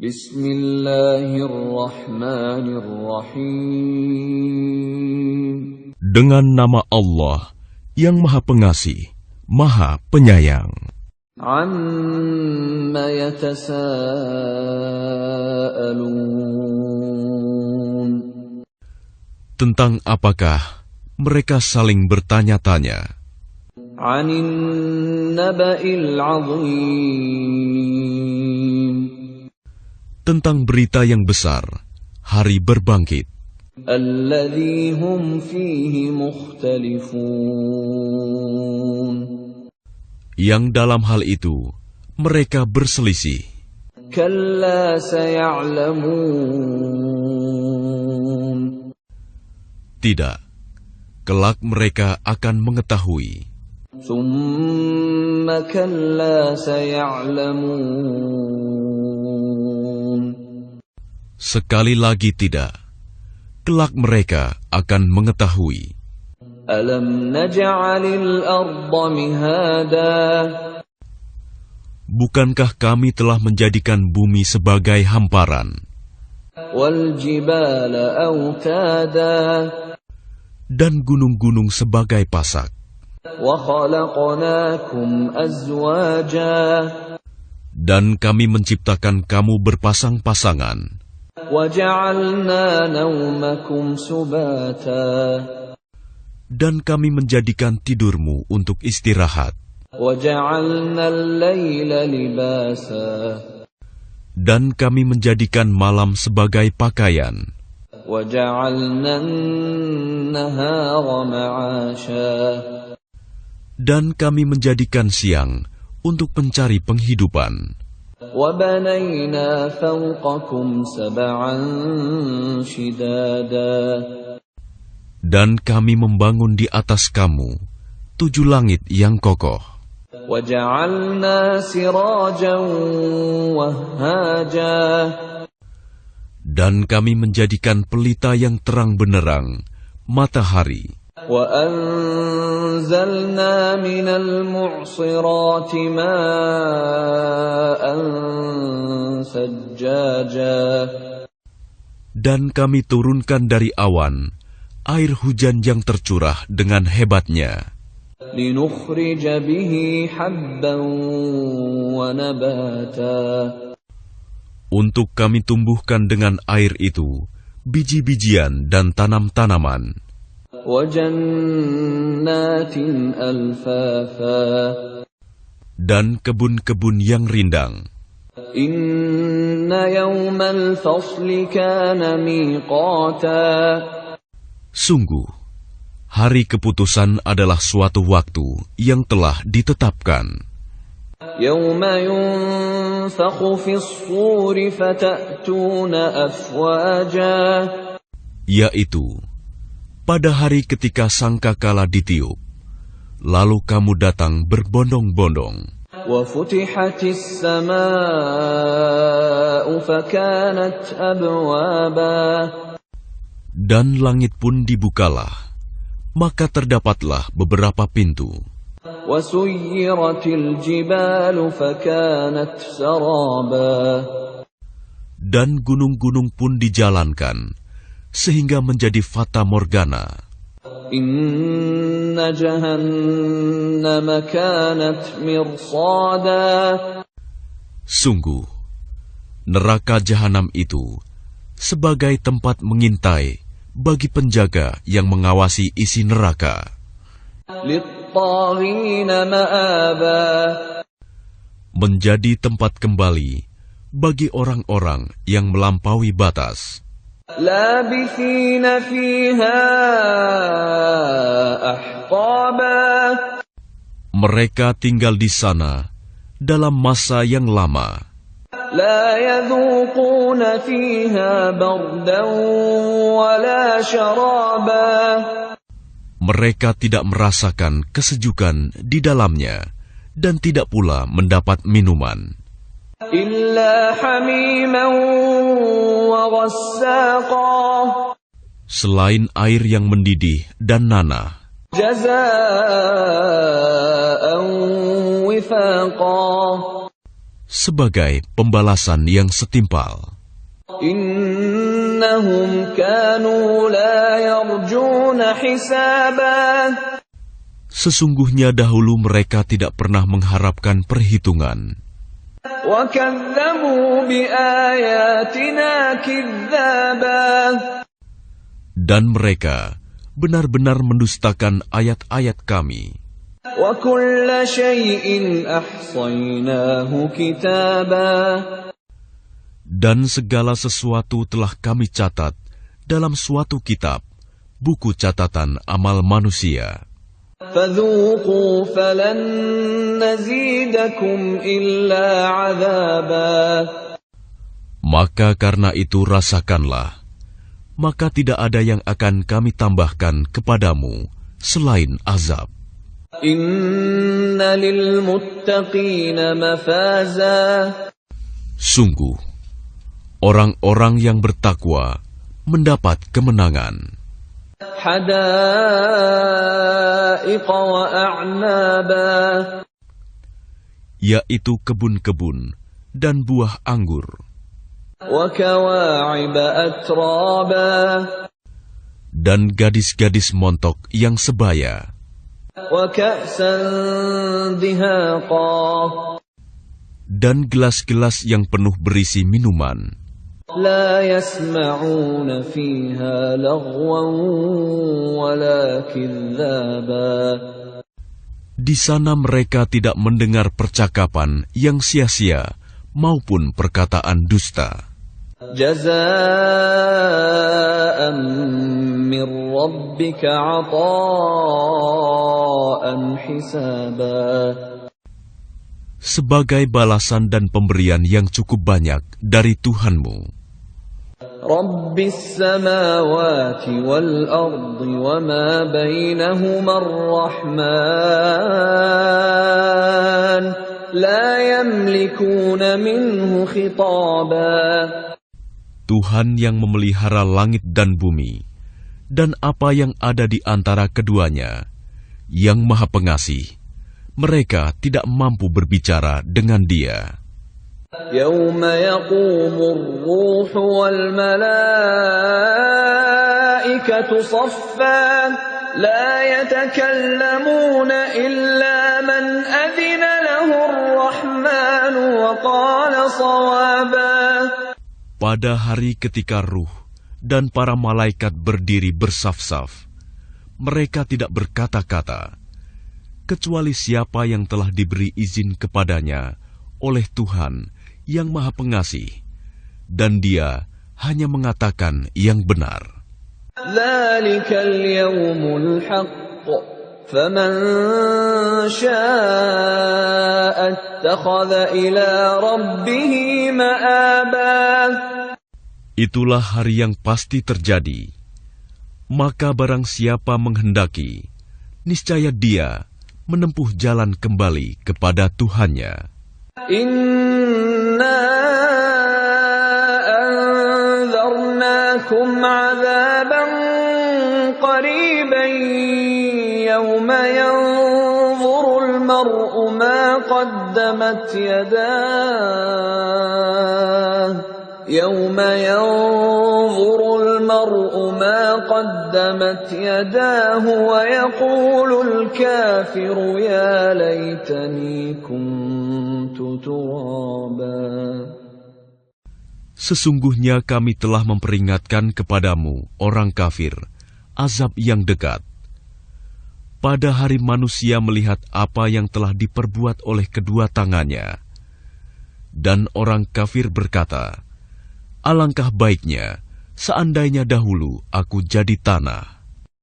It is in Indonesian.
Bismillahirrahmanirrahim. Dengan nama Allah yang Maha Pengasih, Maha Penyayang. Amma yatasaalun. Tentang apakah mereka saling bertanya-tanya? Anin naba'il 'azim. Tentang berita yang besar, hari berbangkit. Alladzi hum fihi mukhtalifun. Yang dalam hal itu mereka berselisih. Kalla saya'lamun. Tidak, kelak mereka akan mengetahui. Tsumma kalla saya'lamun. Sekali lagi tidak, kelak mereka akan mengetahui. Alam naj'alil arda mihada. Bukankah kami telah menjadikan bumi sebagai hamparan, Wal jibala autada. dan gunung-gunung sebagai pasak, Wa khalaqnakum azwaja. dan kami menciptakan kamu berpasang-pasangan, Wa ja'alna nawmakum subata. dan kami menjadikan tidurmu untuk istirahat, Wa ja'alna al-laila libasa. dan kami menjadikan malam sebagai pakaian, Wa ja'alna an-nahara ma'asha. dan kami menjadikan siang untuk mencari penghidupan, Wa banayna fawqakum sab'an shidada. dan kami membangun di atas kamu 7 langit yang kokoh, Wa ja'alna sirajan wahhaja. dan kami menjadikan pelita yang terang benderang, matahari, Wa anzalna minal mu'sirati ma'an sajjaja. dan kami turunkan dari awan air hujan yang tercurah dengan hebatnya, Linukhrija bihi habban wa nabata. untuk kami tumbuhkan dengan air itu biji-bijian dan tanam-tanaman, Wa jannatin alfafa. dan kebun-kebun yang rindang. Inna yawmal fasli kana miqata. Sungguh, hari keputusan adalah suatu waktu yang telah ditetapkan, Yawma yunfakhu fis suri fata'tuna afwaja. yaitu pada hari ketika sangkakala ditiup, lalu kamu datang berbondong-bondong, Wa futihatis samaa'u fakanat abwaba. dan langit pun dibukalah, maka terdapatlah beberapa pintu, Wa suyyiratil jibalu fakanat saraba. dan gunung-gunung pun dijalankan, sehingga menjadi fata morgana. Inna jahannama kanat mirsada. Sungguh, neraka jahanam itu sebagai tempat mengintai bagi penjaga yang mengawasi isi neraka, Lit-taghina ma'aba. menjadi tempat kembali bagi orang-orang yang melampaui batas. Labithina fiha ahqaba. Mereka tinggal di sana dalam masa yang lama. La yadhuquna fiha bardan wala syaraba. Mereka tidak merasakan kesejukan di dalamnya dan tidak pula mendapat minuman, Illa hamiman wa ghassaqa. selain air yang mendidih dan nanah, Jazaa'an wifaqa. sebagai pembalasan yang setimpal. Innahum kanu la yarjuna hisaba. Sesungguhnya dahulu mereka tidak pernah mengharapkan perhitungan. Wa kadzabu bi ayatina kidzaba. Dan mereka benar-benar mendustakan ayat-ayat kami. Wa kulla syai'in ahsaynahu kitaba. Dan segala sesuatu telah kami catat dalam suatu kitab, buku catatan amal manusia. Fadhuqu falan nazidakum illa 'adzaba. Maka karena itu rasakanlah, maka tidak ada yang akan kami tambahkan kepadamu selain azab. Inna lil muttaqina mafaza. Sungguh, orang-orang yang bertakwa mendapat kemenangan. Hadaiqa wa a'naba. Yaitu kebun-kebun dan buah anggur. Wa kawa'iba atraba. Dan gadis-gadis montok yang sebaya. Wa ka'san dihaqa. Dan gelas-gelas yang penuh berisi minuman. La yasma'una fiha laghwan wala kidzaba. Di sana mereka tidak mendengar percakapan yang sia-sia maupun perkataan dusta. Jazaa'an min rabbika 'ataa'an hisaba. Sebagai balasan dan pemberian yang cukup banyak dari Tuhanmu. Rabbis samawati wal ardi wa ma bainahuma ar-Rahman la yamlikuna minhu khitaba. Tuhan yang memelihara langit dan bumi dan apa yang ada di antara keduanya, yang Maha Pengasih, mereka tidak mampu berbicara dengan Dia. Yawma yaqumur ruhu wal malaikatu saffan la yatakallamuna illa man adhina lahu ar-Rahman wa qala shawaba. Pada hari ketika ruh dan para malaikat berdiri bersaf-saf, mereka tidak berkata-kata, kecuali siapa yang telah diberi izin kepadanya oleh Tuhan yang Maha Pengasih, dan Dia hanya mengatakan yang benar. Dzalikal yawmul haqq, faman syaa'a ittakhadha ila rabbih ma'aba. Itulah hari yang pasti terjadi. Maka barang siapa menghendaki, niscaya dia menempuh jalan kembali kepada Tuhannya. Inna anzarnakum 'adzaban qariban yawma yanzurul mar'u ma qaddamat yadahu يوم ينظر المرء ما قدمت يداه ويقول الكافر يا ليتني كنت ترابا. Sesungguhnya kami telah memperingatkan kepadamu, orang kafir, azab yang dekat. Pada hari manusia melihat apa yang telah diperbuat oleh kedua tangannya. Dan orang kafir berkata, alangkah baiknya seandainya dahulu aku jadi tanah.